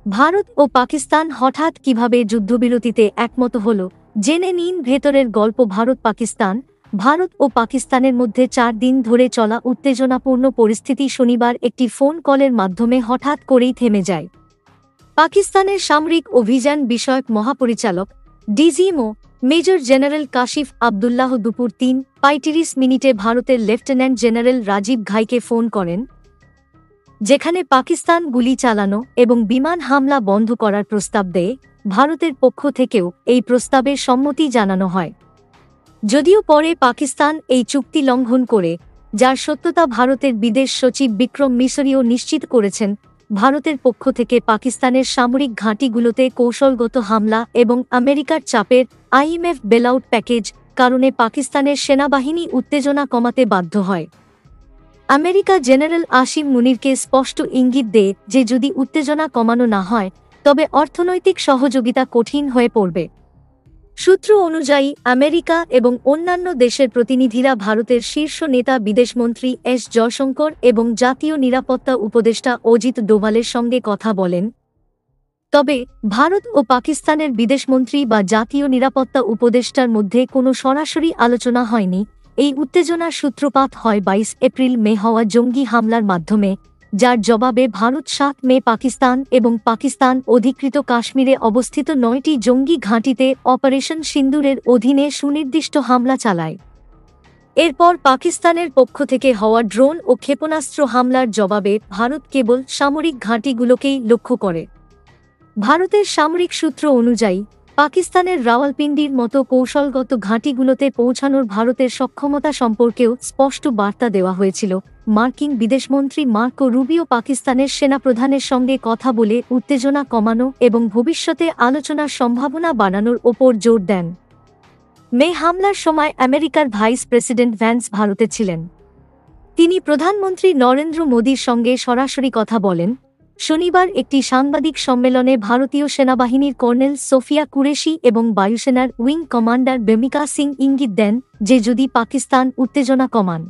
ভারত ও পাকিস্তান হঠাৎ কিভাবে যুদ্ধবিরতিতে একমত হল, জেনে নিন ভেতরের গল্প। ভারত ও পাকিস্তানের মধ্যে 4 দিন ধরে চলা উত্তেজনাপূর্ণ পরিস্থিতি শনিবার একটি ফোন কলের মাধ্যমে হঠাৎ করেই থেমে যায়। পাকিস্তানের সামরিক অভিযান বিষয়ক মহাপরিচালক DGMO major general Kashif Abdullah দুপুর 3:35 ভারতের লেফটেন্যান্ট জেনারেল রাজীব ঘাইকে ফোন করেন, যেখানে পাকিস্তান গুলি চালানো এবং বিমান হামলা বন্ধ করার প্রস্তাব দেয়। ভারতের পক্ষ থেকেও এই প্রস্তাবের সম্মতি জানানো হয়, যদিও পরে পাকিস্তান এই চুক্তি লঙ্ঘন করে, যার সত্যতা ভারতের বিদেশ সচিব বিক্রম মিসরিও নিশ্চিত করেছেন। ভারতের পক্ষ থেকে পাকিস্তানের সামরিক ঘাঁটিগুলোতে কৌশলগত হামলা এবং আমেরিকার চাপের আইএমএফ বেলআউট প্যাকেজ কারণে পাকিস্তানের সেনাবাহিনী উত্তেজনা কমাতে বাধ্য হয়। আমেরিকা জেনারেল আসিম মুনিরকে স্পষ্ট ইঙ্গিত দেয় যে যদি উত্তেজনা কমানো না হয় তবে অর্থনৈতিক সহযোগিতা কঠিন হয়ে পড়বে। সূত্র অনুযায়ী আমেরিকা এবং অন্যান্য দেশের প্রতিনিধিরা ভারতের শীর্ষ নেতা বিদেশমন্ত্রী এস জয়শঙ্কর এবং জাতীয় নিরাপত্তা উপদেষ্টা অজিত ডোভালের সঙ্গে কথা বলেন। তবে ভারত ও পাকিস্তানের বিদেশমন্ত্রী বা জাতীয় নিরাপত্তা উপদেষ্টার মধ্যে কোনো সরাসরি আলোচনা হয়নি। এই উত্তেজনার সূত্রপাত হয় 22 এপ্রিল মে হওয়া জঙ্গি হামলার মাধ্যমে, যার জবাবে ভারত 7 মে পাকিস্তান এবং পাকিস্তান অধিকৃত কাশ্মীরে অবস্থিত 9টি জঙ্গি ঘাঁটিতে অপারেশন সিন্দুরের অধীনে সুনির্দিষ্ট হামলা চালায়। এরপর পাকিস্তানের পক্ষ থেকে হওয়া ড্রোন ও ক্ষেপণাস্ত্র হামলার জবাবে ভারত কেবল সামরিক ঘাঁটিগুলোকেই লক্ষ্য করে। ভারতের সামরিক সূত্র অনুযায়ী পাকিস্তানের রাওয়ালপিন্ডির মতো কৌশলগত ঘাঁটিগুলোতে পৌঁছানোর ভারতের সক্ষমতা সম্পর্কেও স্পষ্ট বার্তা দেওয়া হয়েছিল। মার্কিন বিদেশমন্ত্রী মার্কো রুবিও পাকিস্তানের সেনাপ্রধানের সঙ্গে কথা বলে উত্তেজনা কমানো এবং ভবিষ্যতে আলোচনার সম্ভাবনা বাড়ানোর ওপর জোর দেন। মে হামলার সময় আমেরিকার ভাইস প্রেসিডেন্ট ভ্যান্স ভারতে ছিলেন। তিনি প্রধানমন্ত্রী নরেন্দ্র মোদীর সঙ্গে সরাসরি কথা বলেন। শনিবার একটি সাংবাদিক সম্মেলনে ভারতীয় সেনাবাহিনীর কর্নেল সোফিয়া কুরেশি এবং বায়ুসেনার উইং কমান্ডার বেমিকা সিং ইঙ্গিত দেন যে যদি পাকিস্তান উত্তেজনা কমান